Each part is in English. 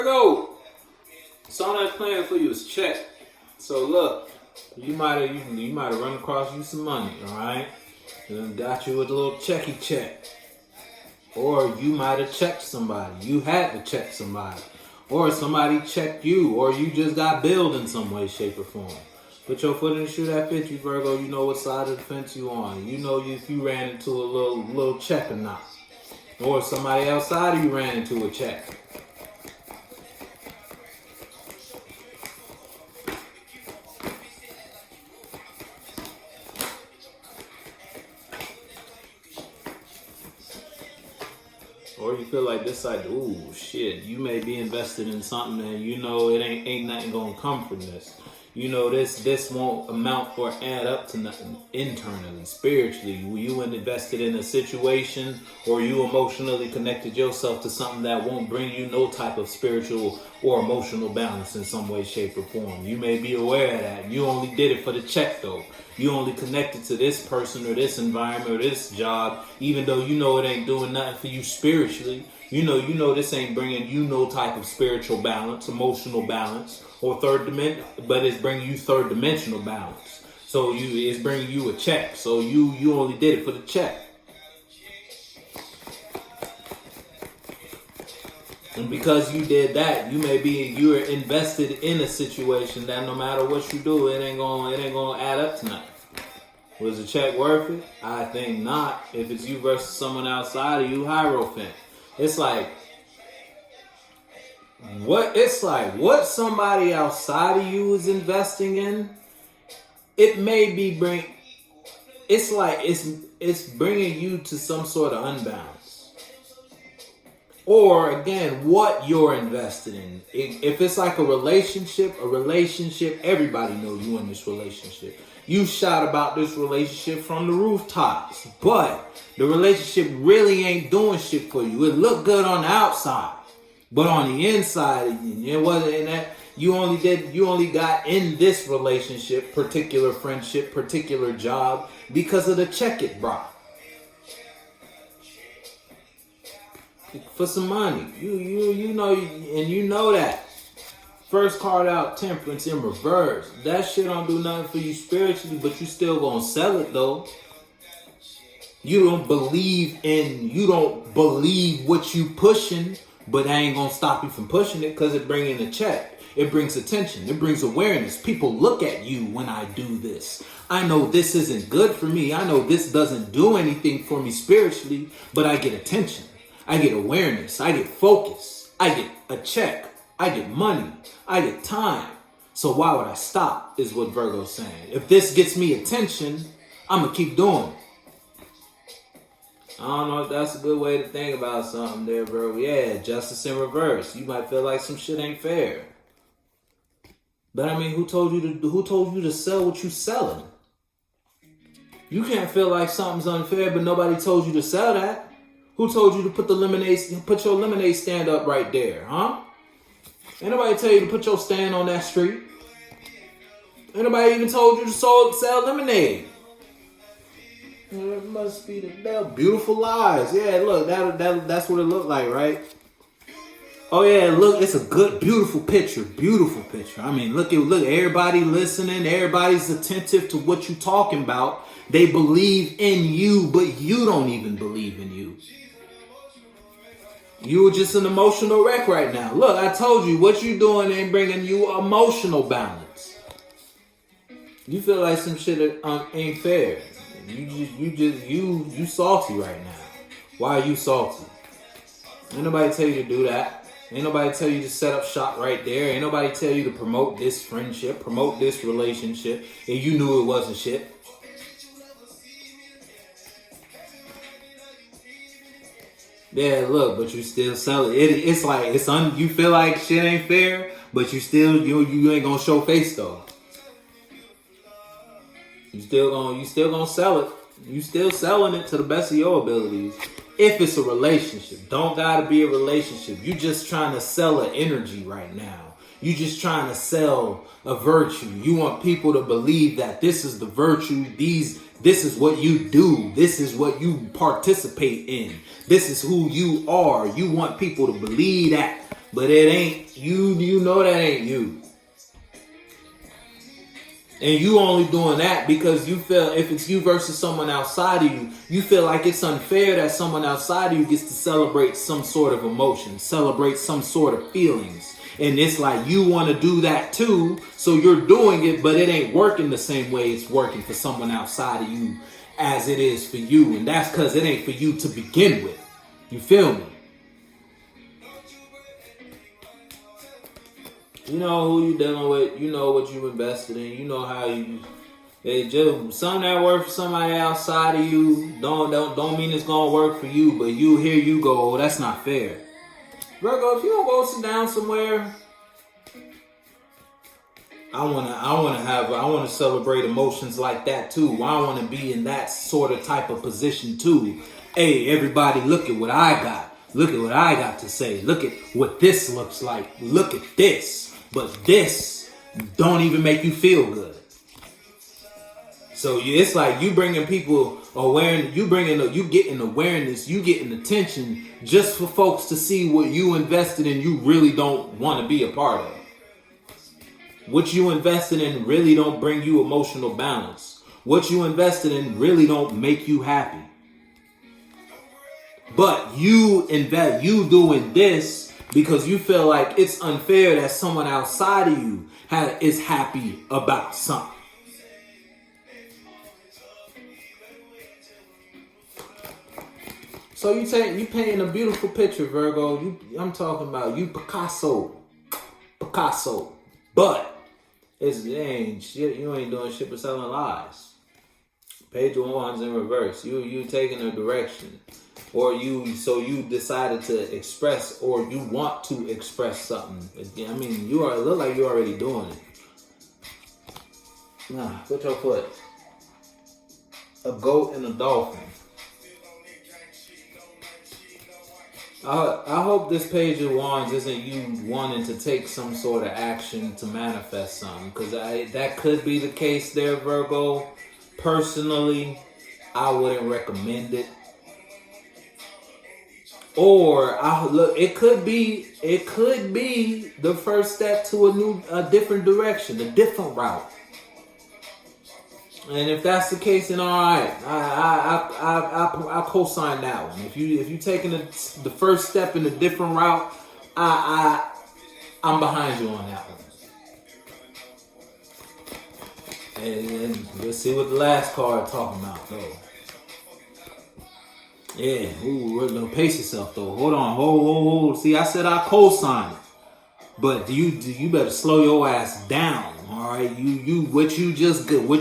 Virgo, song that's playing for you is check. So look, you might have run across you some money, all right? And got you with a little checky check, or you might have checked somebody. You had to check somebody, or somebody checked you, or you just got billed in some way, shape, or form. Put your foot in the shoe that fits you, Virgo. You know what side of the fence you on. You know if you ran into a little check or not, or somebody outside of you ran into a check. Or you feel like this side, ooh, shit, you may be invested in something and you know it ain't nothing gonna come from this. You know this won't amount or add up to nothing internally, spiritually. You invested in a situation, or you emotionally connected yourself to something that won't bring you no type of spiritual or emotional balance in some way, shape, or form. You may be aware of that. You only did it for the check though. You only connected to this person or this environment or this job, even though you know it ain't doing nothing for you spiritually. You know this ain't bringing you no type of spiritual balance, emotional balance, or third dimension, but it's bringing you third dimensional balance. So it's bringing you a check. So you only did it for the check. And because you did that, you're invested in a situation that no matter what you do, it ain't gonna add up to nothing. Was the check worth it? I think not. If it's you versus someone outside of you, Hierophant. It's like what somebody outside of you is investing in. It may be it's bringing you to some sort of unbalance. Or again, what you're invested in. If it's like a relationship, everybody knows you in this relationship. You shout about this relationship from the rooftops, but the relationship really ain't doing shit for you. It looked good on the outside, but on the inside, it wasn't in that. You only got in this relationship, particular friendship, particular job, because of the check it brought. For some money. You know that. First card out, Temperance in reverse. That shit don't do nothing for you spiritually, but you still gonna sell it though. You don't believe what you pushing, but that ain't gonna stop you from pushing it because it brings in a check. It brings attention. It brings awareness. People look at you when I do this. I know this isn't good for me. I know this doesn't do anything for me spiritually, but I get attention. I get awareness. I get focus. I get a check. I get money. I get time. So why would I stop, is what Virgo's saying. If this gets me attention, I'm going to keep doing it. I don't know if that's a good way to think about something there, Virgo. Yeah, justice in reverse. You might feel like some shit ain't fair. But I mean, who told you to sell what you selling? You can't feel like something's unfair, but nobody told you to sell that. Who told you to put your lemonade stand up right there, huh? Ain't nobody tell you to put your stand on that street. Ain't nobody even told you to sell lemonade. It must be the beautiful lies. Yeah, look, that's what it looked like, right? Oh yeah, look, it's a good, beautiful picture. Beautiful picture. I mean, look, everybody listening, everybody's attentive to what you talking about. They believe in you, but you don't even believe in you. You're just an emotional wreck right now. Look, I told you what you doing ain't bringing you emotional balance. You feel like some shit ain't fair. You salty right now. Why are you salty? Ain't nobody tell you to do that. Ain't nobody tell you to set up shop right there. Ain't nobody tell you to promote this friendship, promote this relationship, and you knew it wasn't shit. Yeah, look, but you still sell it. It's like you feel like shit ain't fair, but you ain't gonna show face though. You still gonna sell it. You still selling it to the best of your abilities. If it's a relationship, don't gotta be a relationship. You just trying to sell an energy right now. You just trying to sell a virtue. You want people to believe that this is the virtue. This is what you do. This is what you participate in. This is who you are. You want people to believe that But it ain't you. You know that ain't you. And you only doing that because you feel if it's you versus someone outside of you, you feel like it's unfair that someone outside of you gets to celebrate some sort of emotion, celebrate some sort of feelings. And it's like you want to do that too, so you're doing it, but it ain't working the same way it's working for someone outside of you as it is for you. And that's because it ain't for you to begin with. You feel me? You know who you dealing with. You know what you invested in. You know how you. They just something that work for somebody outside of you. Don't mean it's gonna work for you. But here you go. Oh, that's not fair. Virgo, if you don't go sit down somewhere, I wanna celebrate emotions like that too. I wanna be in that sort of type of position too. Hey, everybody, look at what I got. Look at what I got to say. Look at what this looks like. Look at this. But this don't even make you feel good. So it's like you bringing people awareness, you getting awareness, you getting attention just for folks to see what you invested in you really don't want to be a part of. What you invested in really don't bring you emotional balance. What you invested in really don't make you happy. But you doing this because you feel like it's unfair that someone outside of you is happy about something. So you painting a beautiful picture, Virgo. I'm talking about you, Picasso. But it ain't shit. You ain't doing shit but selling lies. Page of Wands in reverse. You taking a direction. Or you decided to express, or you want to express something. I mean, look like you're already doing it. Nah, put your foot. A goat and a dolphin. I hope this page of wands isn't you wanting to take some sort of action to manifest something, because that could be the case there, Virgo. Personally, I wouldn't recommend it. Or it could be the first step to a different direction, a different route. And if that's the case, then all right, I co-sign that one. If you taking the first step in a different route, I'm behind you on that one. And we'll see what the last card talking about though. Yeah, pace yourself though. Hold on, hold. See, I said I co-sign it, but you better slow your ass down. All right, what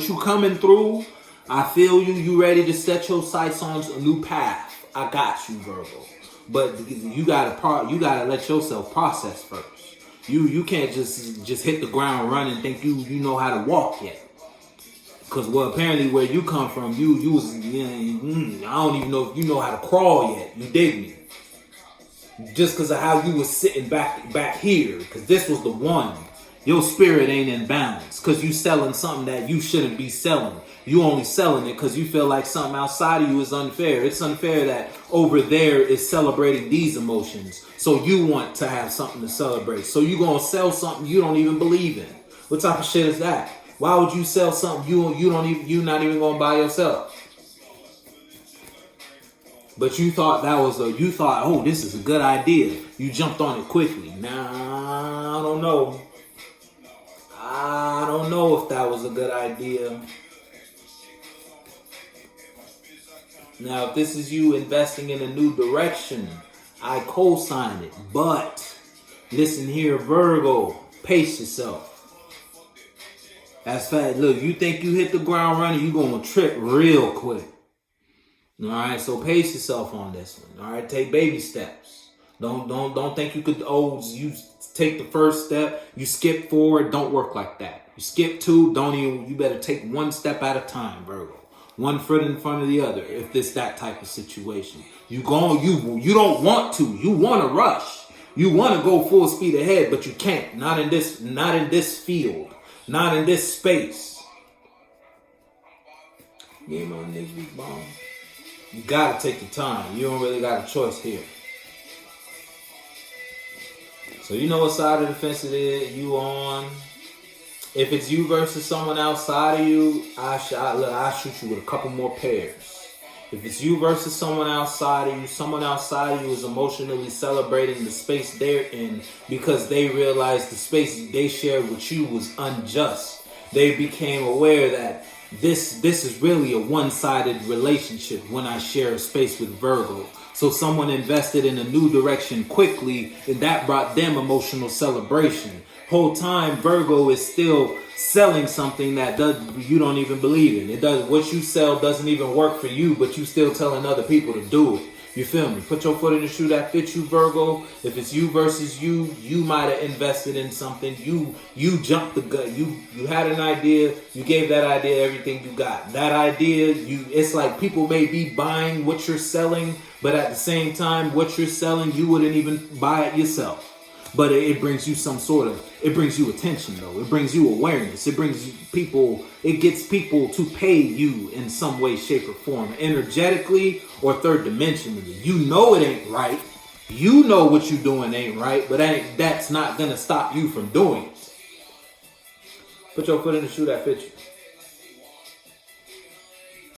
you coming through? I feel you. You ready to set your sights on a new path? I got you, Virgo. But you gotta let yourself process first. You can't just hit the ground running and think you know how to walk yet. Cause apparently where you come from, you was I don't even know if you know how to crawl yet. You dig me? Just cause of how you was sitting back here. Cause this was the one. Your spirit ain't in balance. Cause you selling something that you shouldn't be selling. You only selling it cause you feel like something outside of you is unfair. It's unfair that over there is celebrating these emotions. So you want to have something to celebrate. So you gonna sell something you don't even believe in. What type of shit is that? Why would you sell something you're not even gonna buy yourself? But you thought oh, this is a good idea. You jumped on it quickly. Nah, I don't know. I don't know if that was a good idea. Now, if this is you investing in a new direction, I co-sign it. But listen here, Virgo, pace yourself. That's fact. Look, you think you hit the ground running, you gonna trip real quick. All right, so pace yourself on this one. All right, take baby steps. Don't think you could. You take the first step, you skip forward. Don't work like that. You skip two. You better take one step at a time, Virgo. One foot in front of the other. If it's that type of situation, you don't want to. You want to rush. You want to go full speed ahead, but you can't. Not in this field. Not in this space. Game on this week, bomb. You gotta take the time. You don't really got a choice here. So you know what side of the fence it is you on. If it's you versus someone outside of you, I shoot you with a couple more pairs. If it's you versus someone outside of you is emotionally celebrating the space they're in because they realized the space they shared with you was unjust. They became aware that this is really a one-sided relationship when I share a space with Virgo. So someone invested in a new direction quickly, and that brought them emotional celebration. Whole time Virgo is still selling something that you don't even believe in. What you sell doesn't even work for you, but you still telling other people to do it. You feel me? Put your foot in the shoe that fits you, Virgo. If it's you versus you, you might have invested in something. You jumped the gun. You had an idea. You gave that idea everything you got. That idea, it's like people may be buying what you're selling, but at the same time, what you're selling, you wouldn't even buy it yourself. But it brings you it brings you attention though. It brings you awareness. It gets people to pay you in some way, shape, or form. Energetically or third dimensionally. You know it ain't right. You know what you're doing ain't right, but that's not gonna stop you from doing it. Put your foot in the shoe that fits you.